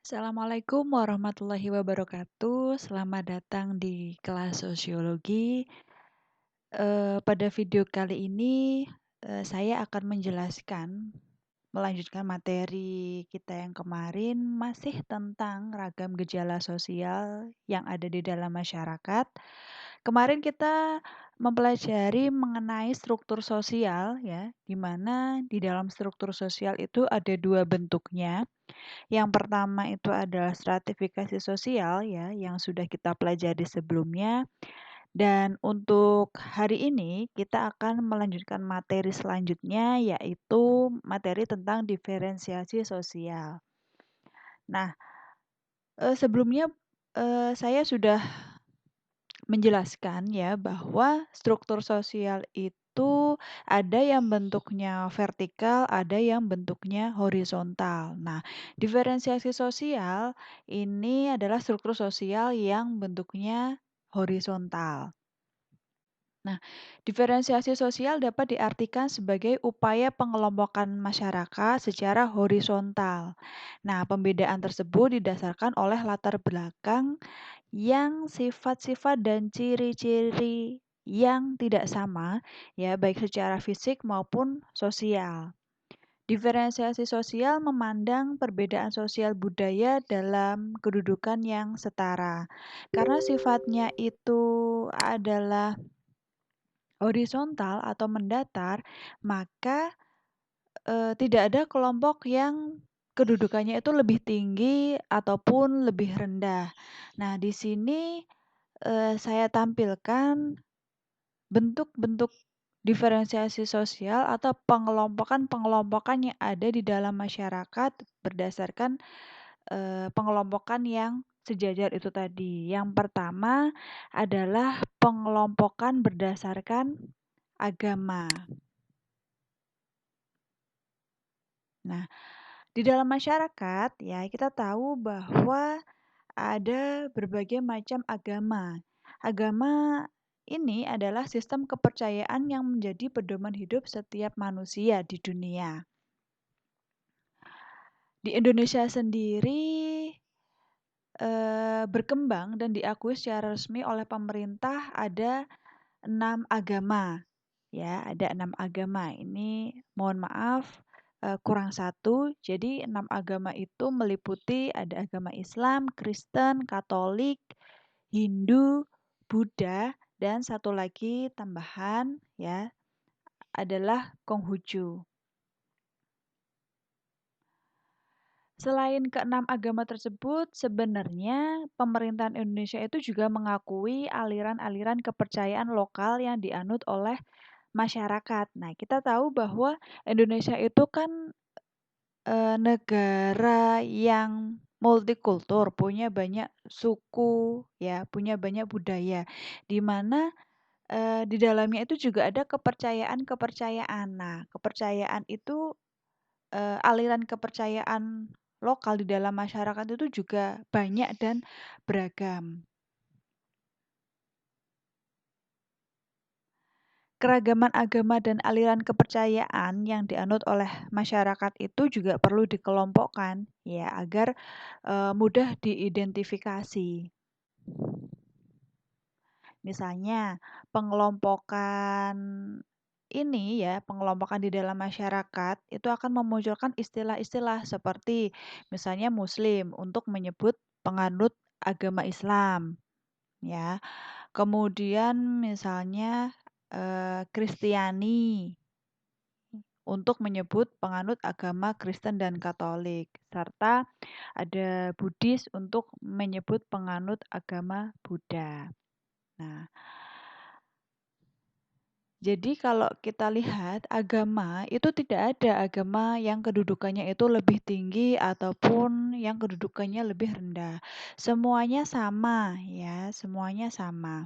Assalamualaikum warahmatullahi wabarakatuh. Selamat datang di kelas sosiologi. Pada video kali ini, saya akan melanjutkan materi kita yang kemarin, masih tentang ragam gejala sosial yang ada di dalam masyarakat. Kemarin kita mempelajari mengenai struktur sosial ya, di mana di dalam struktur sosial itu ada dua bentuknya. Yang pertama itu adalah stratifikasi sosial ya, yang sudah kita pelajari sebelumnya. Dan untuk hari ini kita akan melanjutkan materi selanjutnya, yaitu materi tentang diferensiasi sosial. Nah, sebelumnya saya sudah menjelaskan ya bahwa struktur sosial itu ada yang bentuknya vertikal, ada yang bentuknya horizontal. Nah, diferensiasi sosial ini adalah struktur sosial yang bentuknya horizontal. Nah, diferensiasi sosial dapat diartikan sebagai upaya pengelompokan masyarakat secara horizontal. Nah, pembedaan tersebut didasarkan oleh latar belakang yang sifat-sifat dan ciri-ciri yang tidak sama, ya, baik secara fisik maupun sosial. Diferensiasi sosial memandang perbedaan sosial budaya dalam kedudukan yang setara. Karena sifatnya itu adalah horizontal atau mendatar, maka tidak ada kelompok yang kedudukannya itu lebih tinggi ataupun lebih rendah. Nah, di sini saya tampilkan bentuk-bentuk diferensiasi sosial atau pengelompokan-pengelompokan yang ada di dalam masyarakat berdasarkan pengelompokan yang sejajar itu tadi. Yang pertama adalah pengelompokan berdasarkan agama. Nah, di dalam masyarakat ya kita tahu bahwa ada berbagai macam agama. Agama ini adalah sistem kepercayaan yang menjadi pedoman hidup setiap manusia di dunia. Di Indonesia sendiri berkembang dan diakui secara resmi oleh pemerintah ada 6 agama. Ya, ada 6 agama. Ini mohon maaf kurang satu. Jadi 6 agama itu meliputi ada agama Islam, Kristen, Katolik, Hindu, Buddha, dan satu lagi tambahan ya adalah Konghucu. Selain keenam agama tersebut, sebenarnya pemerintahan Indonesia itu juga mengakui aliran-aliran kepercayaan lokal yang dianut oleh masyarakat. Nah, kita tahu bahwa Indonesia itu kan negara yang multikultur, punya banyak suku, ya, punya banyak budaya, di mana di dalamnya itu juga ada kepercayaan-kepercayaan. Nah, kepercayaan itu, aliran kepercayaan lokal di dalam masyarakat itu juga banyak dan beragam. Keragaman agama dan aliran kepercayaan yang dianut oleh masyarakat itu juga perlu dikelompokkan ya agar mudah diidentifikasi. Misalnya pengelompokan ini ya, pengelompokan di dalam masyarakat itu akan memunculkan istilah-istilah seperti misalnya Muslim untuk menyebut penganut agama Islam ya. Kemudian misalnya Kristiani untuk menyebut penganut agama Kristen dan Katolik, serta ada Buddhis untuk menyebut penganut agama Buddha. Nah, jadi kalau kita lihat agama itu tidak ada agama yang kedudukannya itu lebih tinggi ataupun yang kedudukannya lebih rendah. Semuanya sama ya, semuanya sama.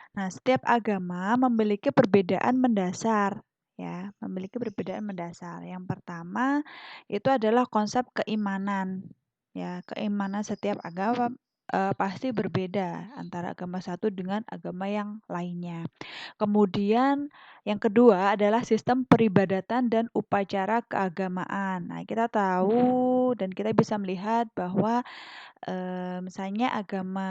Nah, setiap agama memiliki perbedaan mendasar ya, memiliki perbedaan mendasar. Yang pertama itu adalah konsep keimanan. Ya, keimanan setiap agama pasti berbeda antara agama satu dengan agama yang lainnya. Kemudian yang kedua adalah sistem peribadatan dan upacara keagamaan. Nah, kita tahu dan kita bisa melihat bahwa, misalnya agama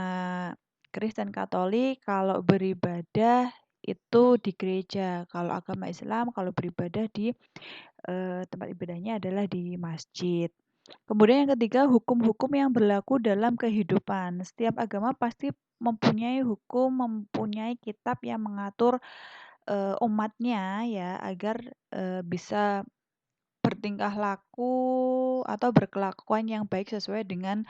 Kristen Katolik kalau beribadah itu di gereja, kalau agama Islam kalau beribadah di, tempat ibadahnya adalah di masjid. Kemudian yang ketiga, hukum-hukum yang berlaku dalam kehidupan. Setiap agama pasti mempunyai hukum, mempunyai kitab yang mengatur, umatnya ya agar, bisa bertingkah laku atau berkelakuan yang baik sesuai dengan,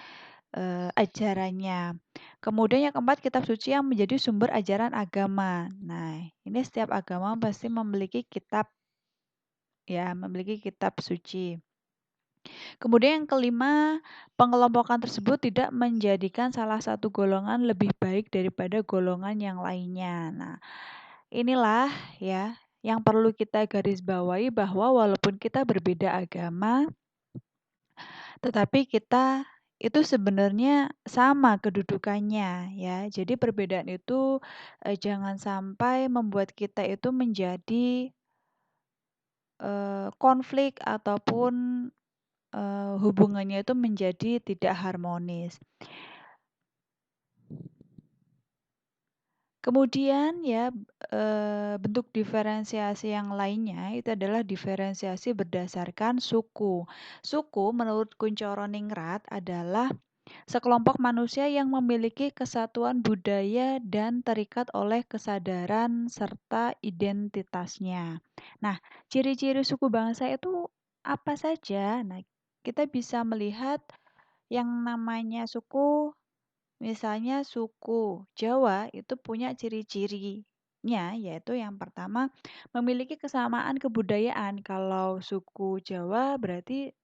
ajarannya. Kemudian yang keempat, kitab suci yang menjadi sumber ajaran agama. Nah, ini setiap agama pasti memiliki kitab ya, memiliki kitab suci. Kemudian yang kelima, pengelompokan tersebut tidak menjadikan salah satu golongan lebih baik daripada golongan yang lainnya. Nah, inilah ya yang perlu kita garis bawahi bahwa walaupun kita berbeda agama, tetapi kita itu sebenarnya sama kedudukannya ya. Jadi perbedaan itu jangan sampai membuat kita itu menjadi konflik ataupun hubungannya itu menjadi tidak harmonis. Kemudian ya, bentuk diferensiasi yang lainnya itu adalah diferensiasi berdasarkan suku. Suku menurut Kuncoro Ningrat adalah sekelompok manusia yang memiliki kesatuan budaya dan terikat oleh kesadaran serta identitasnya. Nah, ciri-ciri suku bangsa itu apa saja? Nah, kita bisa melihat yang namanya suku. Misalnya suku Jawa itu punya ciri-cirinya, yaitu yang pertama memiliki kesamaan kebudayaan. Kalau suku Jawa berarti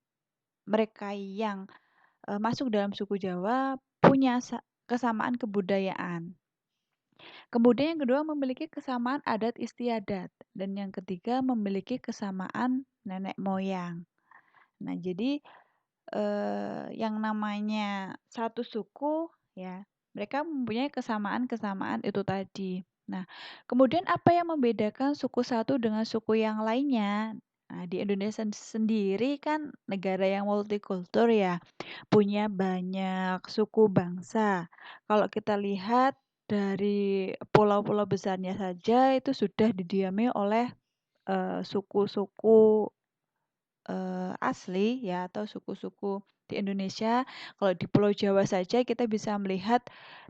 mereka yang masuk dalam suku Jawa punya kesamaan kebudayaan. Kemudian yang kedua memiliki kesamaan adat istiadat dan yang ketiga memiliki kesamaan nenek moyang. Nah, jadi yang namanya satu suku ya, mereka mempunyai kesamaan-kesamaan itu tadi. Nah, kemudian apa yang membedakan suku satu dengan suku yang lainnya? Nah, di Indonesia sendiri kan negara yang multikultur ya, punya banyak suku bangsa. Kalau kita lihat dari pulau-pulau besarnya saja itu sudah didiami oleh suku-suku asli ya atau suku-suku di Indonesia. Kalau di Pulau Jawa saja kita bisa melihat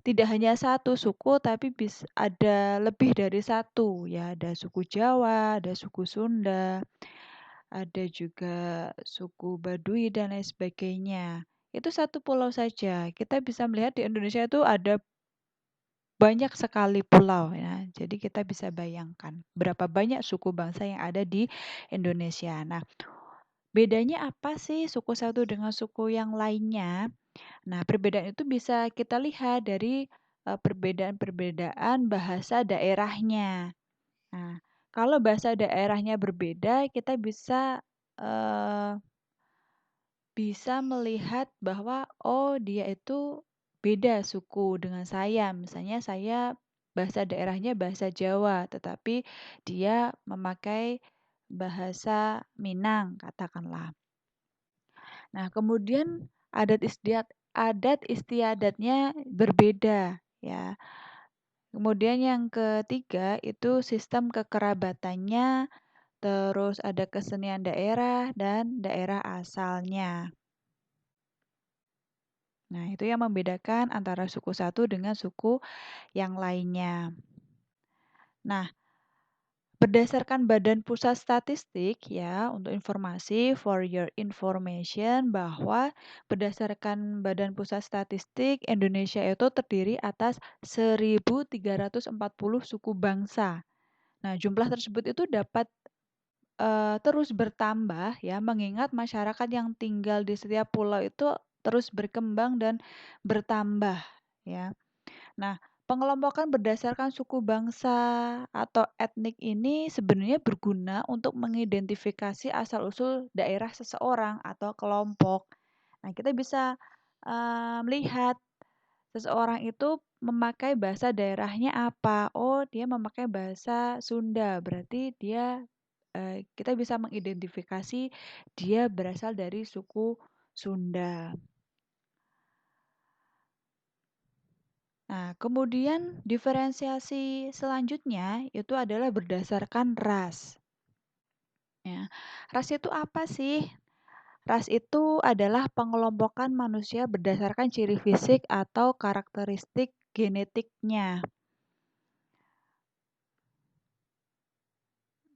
tidak hanya satu suku tapi ada lebih dari satu ya. Ada suku Jawa, ada suku Sunda, ada juga suku Baduy dan lain sebagainya. Itu satu pulau saja. Kita bisa melihat di Indonesia itu ada banyak sekali pulau ya. Jadi kita bisa bayangkan berapa banyak suku bangsa yang ada di Indonesia. Nah, bedanya apa sih suku satu dengan suku yang lainnya? Nah, perbedaan itu bisa kita lihat dari perbedaan-perbedaan bahasa daerahnya. Nah, kalau bahasa daerahnya berbeda, kita eh, bisa melihat bahwa oh dia itu beda suku dengan saya. Misalnya saya bahasa daerahnya bahasa Jawa, tetapi dia memakai bahasa Minang katakanlah. Nah, kemudian adat istiadatnya berbeda ya. Kemudian yang ketiga itu sistem kekerabatannya, terus ada kesenian daerah dan daerah asalnya. Nah, itu yang membedakan antara suku satu dengan suku yang lainnya. Nah, berdasarkan Badan Pusat Statistik ya, untuk informasi for your information bahwa berdasarkan Badan Pusat Statistik Indonesia itu terdiri atas 1.340 suku bangsa. Nah, jumlah tersebut itu dapat terus bertambah ya, mengingat masyarakat yang tinggal di setiap pulau itu terus berkembang dan bertambah ya. Nah, pengelompokan berdasarkan suku bangsa atau etnik ini sebenarnya berguna untuk mengidentifikasi asal-usul daerah seseorang atau kelompok. Nah, kita bisa melihat seseorang itu memakai bahasa daerahnya apa, oh dia memakai bahasa Sunda, berarti dia kita bisa mengidentifikasi dia berasal dari suku Sunda. Nah, kemudian diferensiasi selanjutnya itu adalah berdasarkan ras, ya. Ras itu apa sih? Ras itu adalah pengelompokan manusia berdasarkan ciri fisik atau karakteristik genetiknya.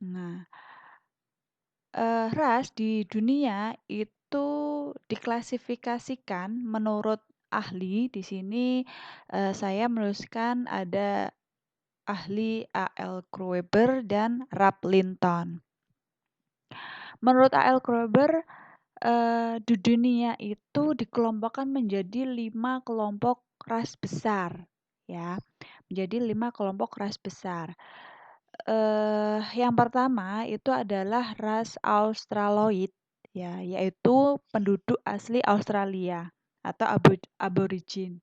Nah, ras di dunia itu diklasifikasikan menurut ahli. Di sini, saya menuliskan ada ahli A.L. Krueber dan Rap Linton. Menurut A.L. Krueber, di dunia itu dikelompokkan menjadi 5 kelompok ras besar, ya, menjadi 5 kelompok ras besar. Yang pertama itu adalah ras Australoid, ya, yaitu penduduk asli Australia atau aborigin.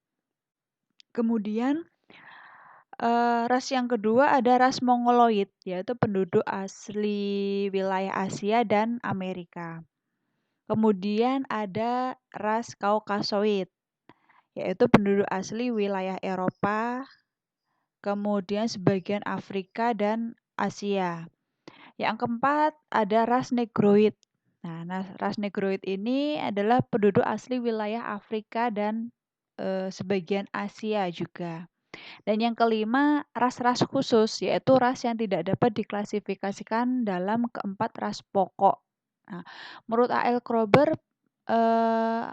Kemudian, ras yang kedua ada ras Mongoloid, yaitu penduduk asli wilayah Asia dan Amerika. Kemudian ada ras Kaukasoid, yaitu penduduk asli wilayah Eropa, kemudian sebagian Afrika dan Asia. Yang keempat ada ras Negroid. Nah, ras Negroid ini adalah penduduk asli wilayah Afrika dan sebagian Asia juga. Dan yang kelima, ras-ras khusus, yaitu ras yang tidak dapat diklasifikasikan dalam keempat ras pokok. Nah, menurut A.L. Kroeber, eh,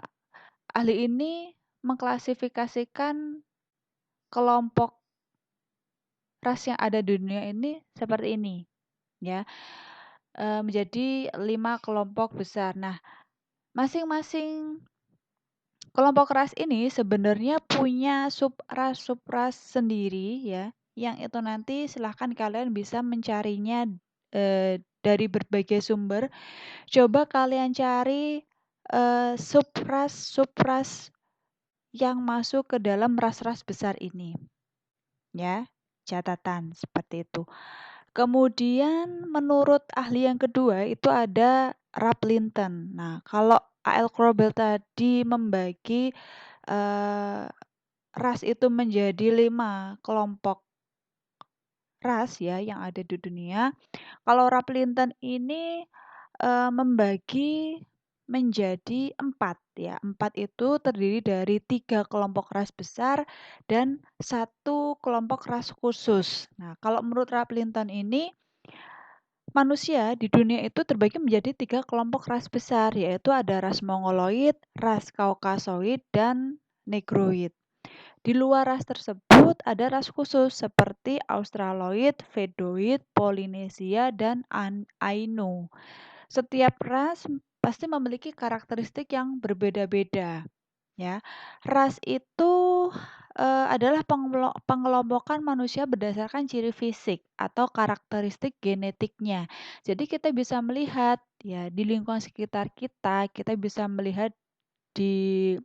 ahli ini mengklasifikasikan kelompok ras yang ada di dunia ini seperti ini, ya, menjadi 5 kelompok besar. Nah, masing-masing kelompok ras ini sebenarnya punya subras sendiri ya, yang itu nanti silahkan kalian bisa mencarinya dari berbagai sumber. Coba kalian cari subras yang masuk ke dalam ras-ras besar ini, ya. Catatan seperti itu. Kemudian menurut ahli yang kedua itu ada Raplinton. Nah, kalau A.L. Crowell tadi membagi ras itu menjadi 5 kelompok ras ya yang ada di dunia. Kalau Raplinton ini membagi menjadi 4 ya. 4 itu terdiri dari 3 kelompok ras besar dan 1 kelompok ras khusus. Nah, kalau menurut Raplinton ini manusia di dunia itu terbagi menjadi 3 kelompok ras besar, yaitu ada ras Mongoloid, ras Kaukasoid, dan Negroid. Di luar ras tersebut ada ras khusus seperti Australoid, Vedoid, Polinesia, dan Ainu. Setiap ras pasti memiliki karakteristik yang berbeda-beda, ya. Ras itu adalah pengelompokan manusia berdasarkan ciri fisik atau karakteristik genetiknya. Jadi kita bisa melihat ya di lingkungan sekitar kita, kita bisa melihat di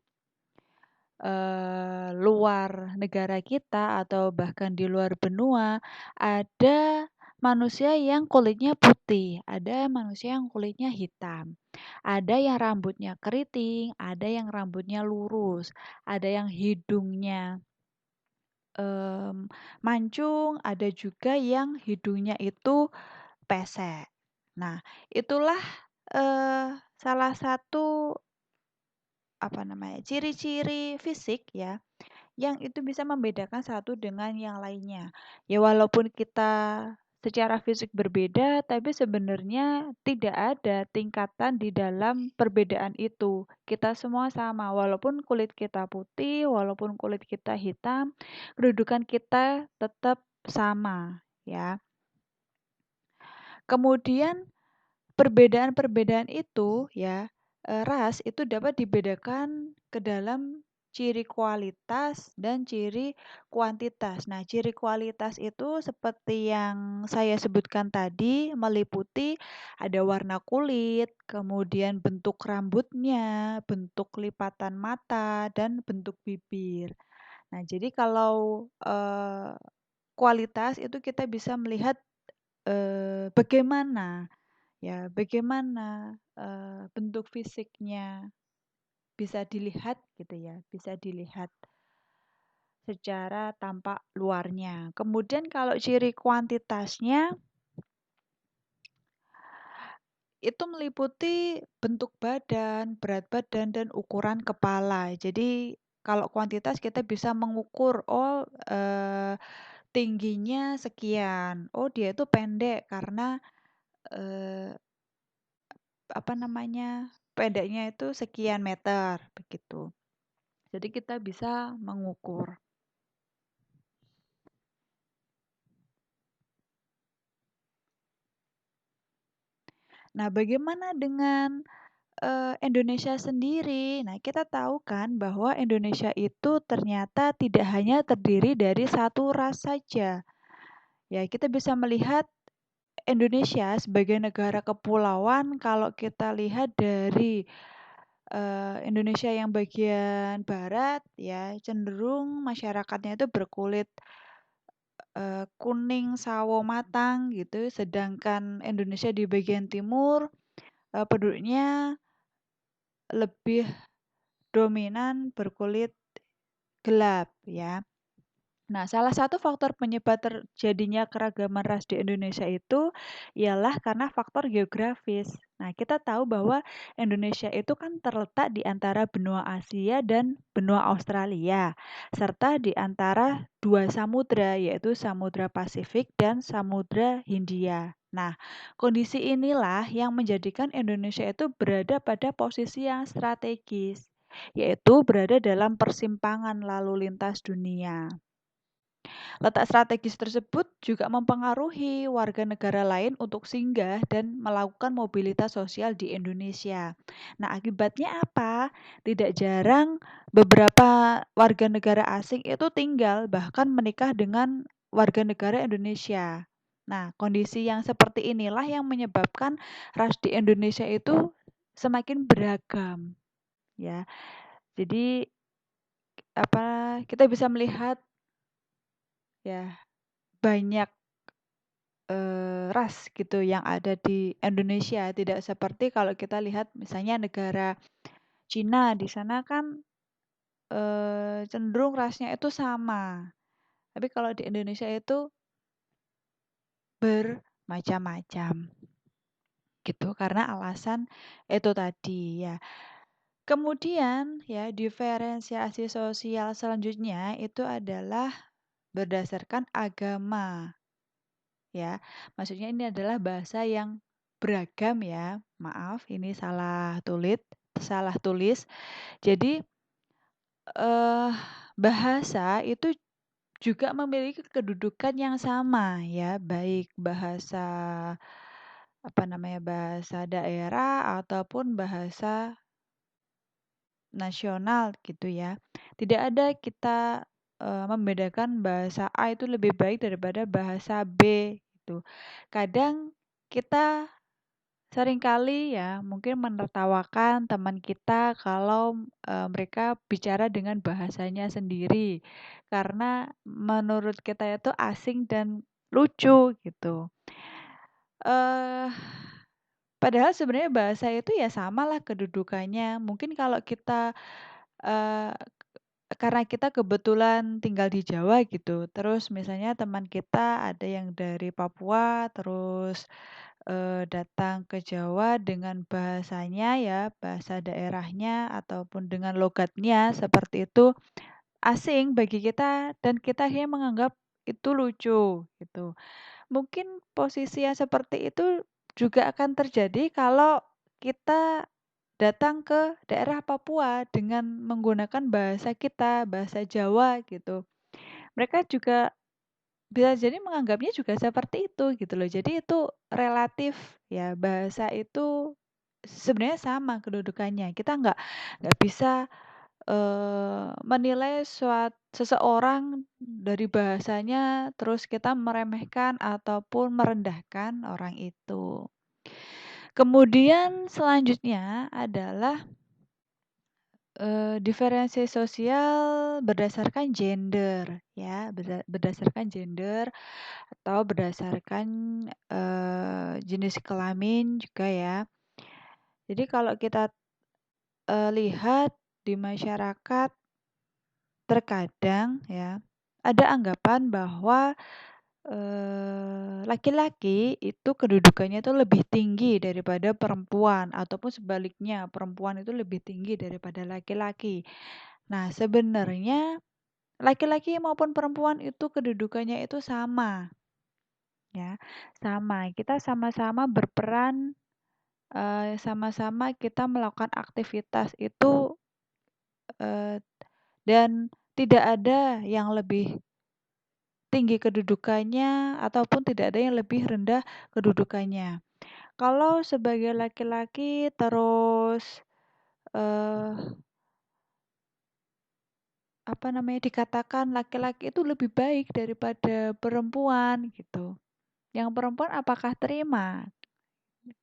luar negara kita atau bahkan di luar benua, ada manusia yang kulitnya putih, ada manusia yang kulitnya hitam, ada yang rambutnya keriting, ada yang rambutnya lurus, ada yang hidungnya mancung, ada juga yang hidungnya itu pesek. Nah, itulah salah satu apa namanya, ciri-ciri fisik ya, yang itu bisa membedakan satu dengan yang lainnya. Ya walaupun kita secara fisik berbeda, tapi sebenarnya tidak ada tingkatan di dalam perbedaan itu. Kita semua sama, walaupun kulit kita putih, walaupun kulit kita hitam, kedudukan kita tetap sama, ya. Kemudian perbedaan-perbedaan itu ya, ras itu dapat dibedakan ke dalam ciri kualitas dan ciri kuantitas. Nah, ciri kualitas itu seperti yang saya sebutkan tadi, meliputi ada warna kulit, kemudian bentuk rambutnya, bentuk lipatan mata, dan bentuk bibir. Nah, jadi kalau, kualitas itu kita bisa melihat, bagaimana, bentuk fisiknya, bisa dilihat gitu ya, bisa dilihat secara tampak luarnya. Kemudian kalau ciri kuantitasnya, itu meliputi bentuk badan, berat badan, dan ukuran kepala. Jadi kalau kuantitas kita bisa mengukur, oh, tingginya sekian, oh dia itu pendek karena, eee, apa namanya, pendeknya itu sekian meter, begitu. Jadi kita bisa mengukur. Nah, bagaimana dengan Indonesia sendiri? Nah, kita tahu kan bahwa Indonesia itu ternyata tidak hanya terdiri dari satu ras saja. Ya, kita bisa melihat Indonesia sebagai negara kepulauan kalau kita lihat dari Indonesia yang bagian barat ya cenderung masyarakatnya itu berkulit kuning sawo matang gitu, sedangkan Indonesia di bagian timur penduduknya lebih dominan berkulit gelap ya. Nah, salah satu faktor penyebab terjadinya keragaman ras di Indonesia itu ialah karena faktor geografis. Nah, kita tahu bahwa Indonesia itu kan terletak di antara benua Asia dan benua Australia, serta di antara dua samudra, yaitu Samudra Pasifik dan Samudra Hindia. Nah, kondisi inilah yang menjadikan Indonesia itu berada pada posisi yang strategis, yaitu berada dalam persimpangan lalu lintas dunia. Letak strategis tersebut juga mempengaruhi warga negara lain untuk singgah dan melakukan mobilitas sosial di Indonesia. Nah, akibatnya apa? Tidak jarang beberapa warga negara asing itu tinggal bahkan menikah dengan warga negara Indonesia. Nah, kondisi yang seperti inilah yang menyebabkan ras di Indonesia itu semakin beragam, ya. Jadi apa kita bisa melihat ya banyak ras gitu yang ada di Indonesia, tidak seperti kalau kita lihat misalnya negara Cina, di sana kan, cenderung rasnya itu sama. Tapi kalau di Indonesia itu bermacam-macam, gitu, karena alasan itu tadi, ya. Kemudian ya diferensiasi sosial selanjutnya itu adalah berdasarkan agama. Ya, maksudnya ini adalah bahasa yang beragam ya. Maaf, ini salah tulis. Jadi, eh bahasa itu juga memiliki kedudukan yang sama ya, baik bahasa bahasa daerah ataupun bahasa nasional gitu ya. Tidak ada kita membedakan bahasa A itu lebih baik daripada bahasa B gitu. Kadang kita seringkali ya mungkin menertawakan teman kita kalau, mereka bicara dengan bahasanya sendiri, karena menurut kita itu asing dan lucu gitu. eh Padahal sebenarnya bahasa itu ya samalah kedudukannya. Mungkin kalau kita, eee, karena kita kebetulan tinggal di Jawa gitu, terus misalnya teman kita ada yang dari Papua, terus datang ke Jawa dengan bahasanya ya, bahasa daerahnya ataupun dengan logatnya seperti itu, asing bagi kita dan kita akhirnya menganggap itu lucu gitu. Mungkin posisi yang seperti itu juga akan terjadi kalau kita datang ke daerah Papua dengan menggunakan bahasa kita, bahasa Jawa gitu. Mereka juga bisa jadi menganggapnya juga seperti itu gitu loh. Jadi itu relatif ya, bahasa itu sebenarnya sama kedudukannya. Kita nggak bisa, menilai seseorang dari bahasanya, terus kita meremehkan ataupun merendahkan orang itu. Kemudian selanjutnya adalah, diferensiasi sosial misal berdasarkan gender ya, berdasarkan gender atau berdasarkan, jenis kelamin juga ya. Jadi kalau kita, lihat di masyarakat terkadang ya, ada anggapan bahwa, laki-laki itu kedudukannya itu lebih tinggi daripada perempuan ataupun sebaliknya, perempuan itu lebih tinggi daripada laki-laki. Nah, sebenarnya laki-laki maupun perempuan itu kedudukannya itu sama, ya, sama. Kita sama-sama berperan, sama-sama kita melakukan aktivitas itu, eee, dan tidak ada yang lebih tinggi kedudukannya ataupun tidak ada yang lebih rendah kedudukannya. Kalau sebagai laki-laki terus, eee, apa namanya, dikatakan laki-laki itu lebih baik daripada perempuan gitu. Yang perempuan apakah terima?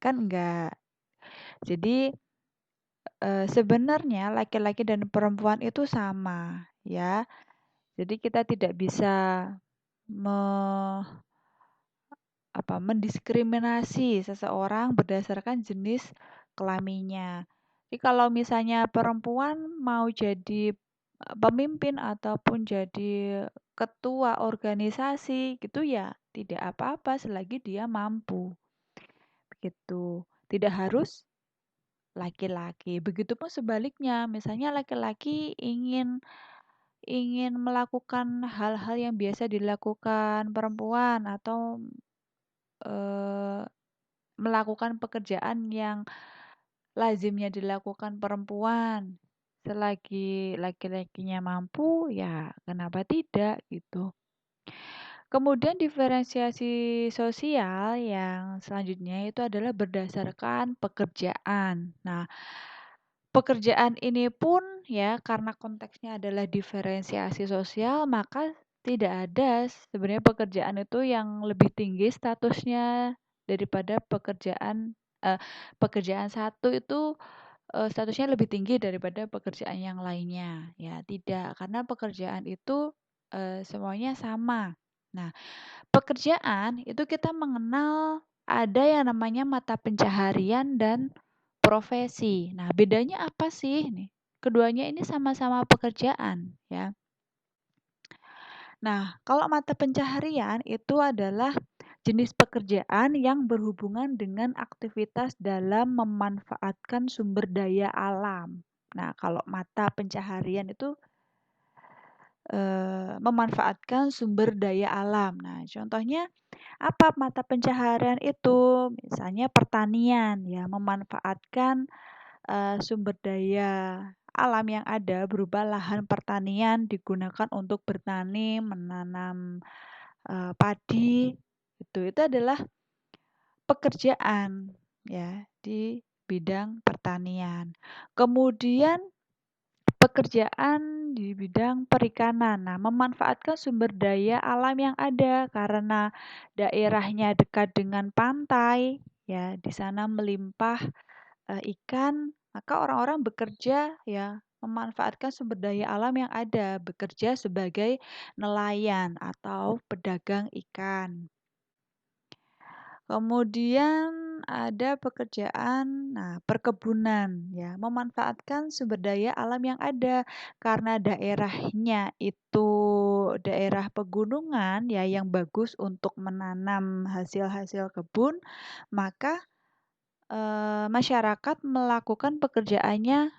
Kan enggak. Jadi, sebenarnya laki-laki dan perempuan itu sama ya. Jadi kita tidak bisa me mendiskriminasi seseorang berdasarkan jenis kelaminnya. Jadi kalau misalnya perempuan mau jadi, pemimpin ataupun jadi ketua organisasi gitu ya tidak apa-apa selagi dia mampu, begitu. Tidak harus laki-laki. Begitupun sebaliknya, misalnya laki-laki ingin ingin melakukan hal-hal yang biasa dilakukan perempuan atau, eee melakukan pekerjaan yang lazimnya dilakukan perempuan. Selagi laki-lakinya mampu, ya kenapa tidak gitu. Kemudian diferensiasi sosial yang selanjutnya itu adalah berdasarkan pekerjaan. Nah, pekerjaan ini pun ya karena konteksnya adalah diferensiasi sosial, maka tidak ada sebenarnya pekerjaan itu yang lebih tinggi statusnya daripada pekerjaan satu itu, statusnya lebih tinggi daripada pekerjaan yang lainnya. Ya tidak, karena pekerjaan itu, semuanya sama. Nah, pekerjaan itu kita mengenal ada yang namanya mata pencaharian dan profesi. Nah, bedanya apa sih nih? Keduanya ini sama-sama pekerjaan ya. Nah, kalau mata pencaharian itu adalah jenis pekerjaan yang berhubungan dengan aktivitas dalam memanfaatkan sumber daya alam. Nah, kalau mata pencaharian itu memanfaatkan sumber daya alam. Nah, contohnya apa mata pencaharian itu? Misalnya pertanian ya, memanfaatkan, sumber daya alam yang ada berupa lahan pertanian digunakan untuk bertani, menanam, padi, itu adalah pekerjaan ya di bidang pertanian. Kemudian pekerjaan di bidang perikanan. Nah, memanfaatkan sumber daya alam yang ada karena daerahnya dekat dengan pantai, ya, di sana melimpah, ikan, maka orang-orang bekerja ya memanfaatkan sumber daya alam yang ada, bekerja sebagai nelayan atau pedagang ikan. Kemudian ada pekerjaan, nah perkebunan ya, memanfaatkan sumber daya alam yang ada. Karena daerahnya itu daerah pegunungan ya yang bagus untuk menanam hasil-hasil kebun, maka, masyarakat melakukan pekerjaannya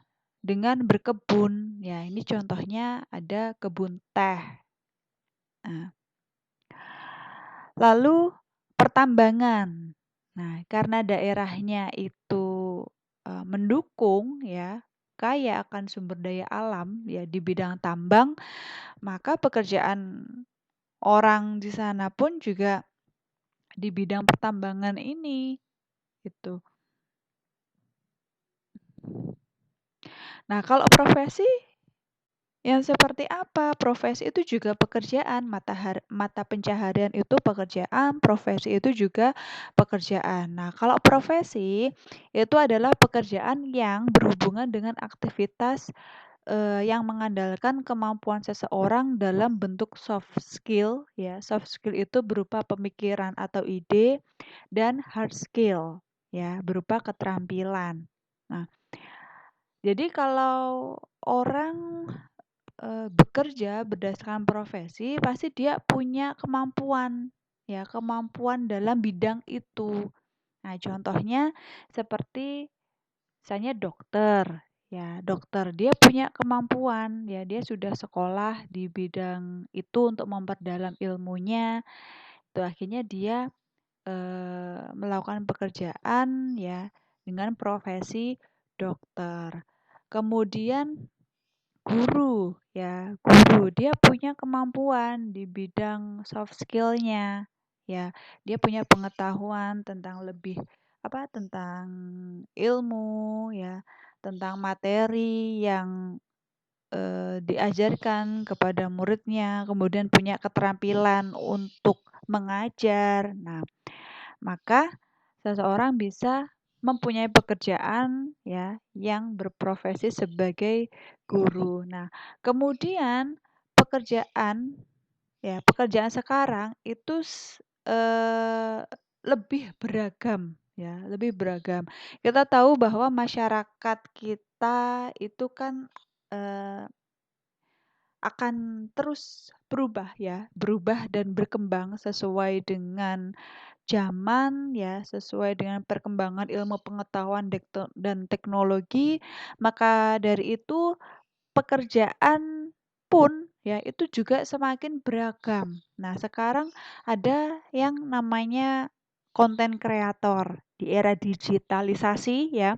dengan berkebun. Ya ini contohnya ada kebun teh. Nah, lalu pertambangan. Nah, karena daerahnya itu, mendukung ya, kaya akan sumber daya alam ya di bidang tambang, maka pekerjaan orang di sana pun juga di bidang pertambangan ini, gitu. Nah, kalau profesi yang seperti apa? Profesi itu juga pekerjaan, mata pencaharian itu pekerjaan, profesi itu juga pekerjaan. Nah, kalau profesi itu adalah pekerjaan yang berhubungan dengan aktivitas, yang mengandalkan kemampuan seseorang dalam bentuk soft skill ya. Soft skill itu berupa pemikiran atau ide dan hard skill ya, berupa keterampilan. Nah, jadi kalau orang, bekerja berdasarkan profesi, pasti dia punya kemampuan ya, kemampuan dalam bidang itu. Nah, contohnya seperti misalnya dokter, ya dokter dia punya kemampuan, ya dia sudah sekolah di bidang itu untuk memperdalam ilmunya, itu akhirnya dia, melakukan pekerjaan ya dengan profesi dokter. Kemudian guru, ya guru dia punya kemampuan di bidang soft skill-nya, ya dia punya pengetahuan tentang lebih tentang ilmu ya, tentang materi yang, diajarkan kepada muridnya, kemudian punya keterampilan untuk mengajar. Nah, maka seseorang bisa mempunyai pekerjaan ya yang berprofesi sebagai guru. Nah, kemudian pekerjaan pekerjaan sekarang itu lebih beragam ya, lebih beragam. Kita tahu bahwa masyarakat kita itu kan, eee, akan terus berubah ya, berubah dan berkembang sesuai dengan zaman ya, sesuai dengan perkembangan ilmu pengetahuan dan teknologi, maka dari itu pekerjaan pun ya itu juga semakin beragam. Nah, sekarang ada yang namanya konten kreator di era digitalisasi ya.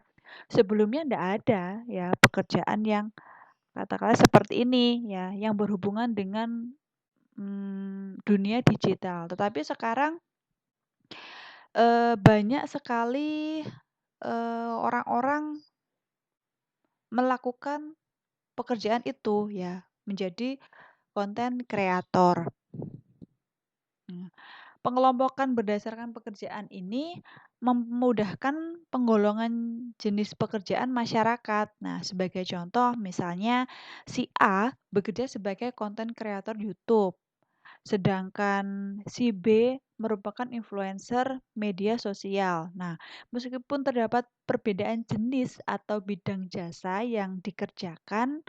Sebelumnya ndak ada ya pekerjaan yang katakanlah seperti ini ya, yang berhubungan dengan dunia digital. Tetapi sekarang banyak sekali, orang-orang melakukan pekerjaan itu ya, menjadi konten kreator. Nah, pengelompokan berdasarkan pekerjaan ini memudahkan penggolongan jenis pekerjaan masyarakat. Nah, sebagai contoh misalnya si A bekerja sebagai konten kreator YouTube. Sedangkan si B merupakan influencer media sosial. Nah, meskipun terdapat perbedaan jenis atau bidang jasa yang dikerjakan,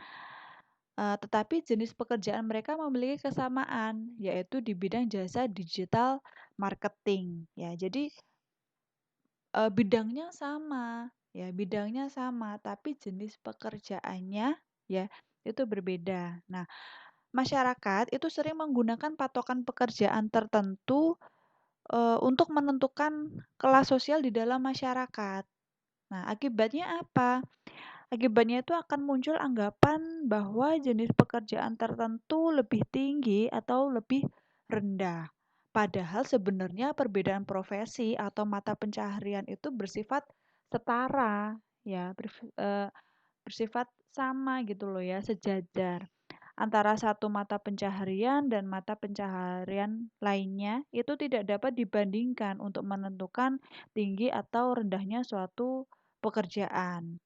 tetapi jenis pekerjaan mereka memiliki kesamaan, yaitu di bidang jasa digital marketing. Ya, jadi bidangnya sama, ya bidangnya sama, tapi jenis pekerjaannya ya itu berbeda. Nah, masyarakat itu sering menggunakan patokan pekerjaan tertentu, untuk menentukan kelas sosial di dalam masyarakat. Nah, akibatnya apa? Akibatnya itu akan muncul anggapan bahwa jenis pekerjaan tertentu lebih tinggi atau lebih rendah. Padahal sebenarnya perbedaan profesi atau mata pencaharian itu bersifat setara, ya, bersifat sama gitu loh ya, sejajar. Antara satu mata pencaharian dan mata pencaharian lainnya itu tidak dapat dibandingkan untuk menentukan tinggi atau rendahnya suatu pekerjaan.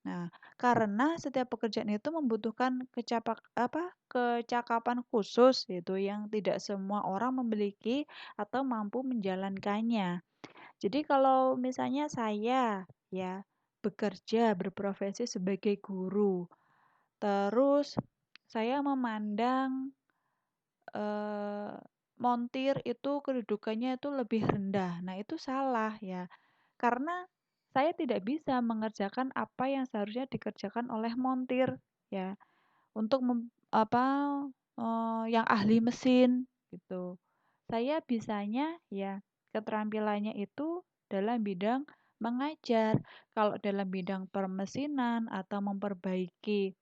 Nah, karena setiap pekerjaan itu membutuhkan kecakapan khusus gitu yang tidak semua orang memiliki atau mampu menjalankannya. Jadi kalau misalnya saya ya bekerja berprofesi sebagai guru, terus saya memandang eh, montir itu kedudukannya itu lebih rendah. Nah, itu salah ya. Karena saya tidak bisa mengerjakan apa yang seharusnya dikerjakan oleh montir ya, untuk yang ahli mesin gitu. Saya bisanya ya keterampilannya itu dalam bidang mengajar. Kalau dalam bidang permesinan atau memperbaiki,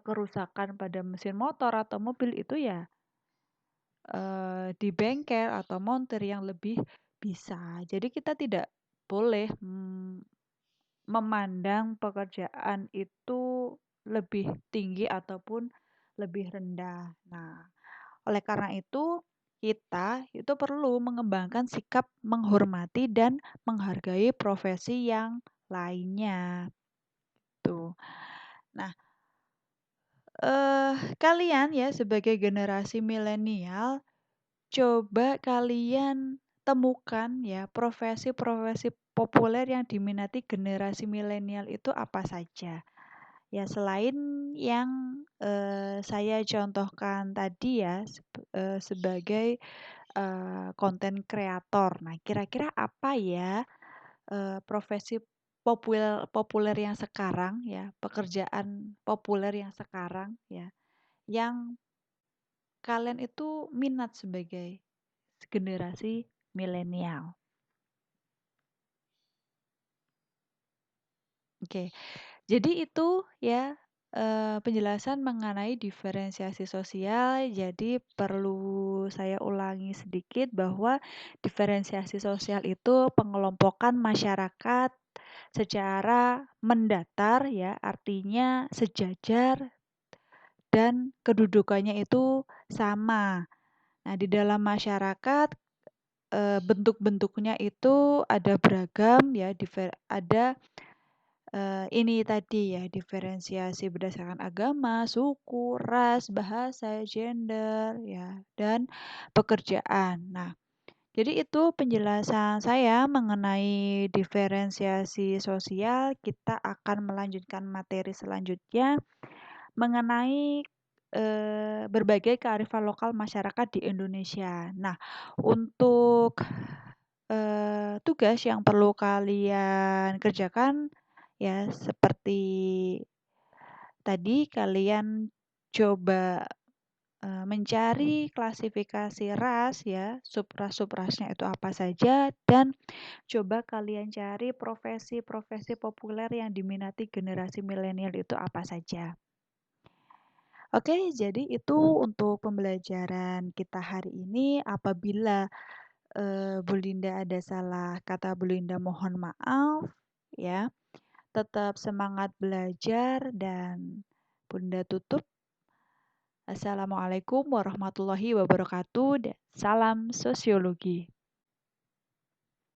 kerusakan pada mesin motor atau mobil itu ya, di bengkel atau montir yang lebih bisa. Jadi kita tidak boleh, memandang pekerjaan itu lebih tinggi ataupun lebih rendah. Nah, oleh karena itu kita itu perlu mengembangkan sikap menghormati dan menghargai profesi yang lainnya, tuh. Nah, Kalian ya sebagai generasi milenial, coba kalian temukan ya profesi-profesi populer yang diminati generasi milenial itu apa saja. Ya selain yang, saya contohkan tadi ya sebagai, konten kreator. Nah kira-kira apa ya, profesi populer yang sekarang ya, pekerjaan populer yang sekarang ya, yang kalian itu minat sebagai generasi milenial? Oke. Jadi itu ya, penjelasan mengenai diferensiasi sosial. Jadi perlu saya ulangi sedikit bahwa diferensiasi sosial itu pengelompokan masyarakat secara mendatar ya, artinya sejajar dan kedudukannya itu sama. Nah, di dalam masyarakat, bentuk-bentuknya itu ada beragam ya, ada ini tadi ya, diferensiasi berdasarkan agama, suku, ras, bahasa, gender, ya, dan pekerjaan. Nah, jadi itu penjelasan saya mengenai diferensiasi sosial. Kita akan melanjutkan materi selanjutnya mengenai berbagai kearifan lokal masyarakat di Indonesia. Nah, untuk tugas yang perlu kalian kerjakan ya seperti tadi kalian coba, mencari klasifikasi ras ya, subras-subrasnya itu apa saja dan coba kalian cari profesi-profesi populer yang diminati generasi milenial itu apa saja. Oke, jadi itu untuk pembelajaran kita hari ini. Apabila Bu Linda ada salah kata Bu Linda mohon maaf ya. Tetap semangat belajar dan Bunda tutup. Assalamualaikum warahmatullahi wabarakatuh. Dan salam sosiologi.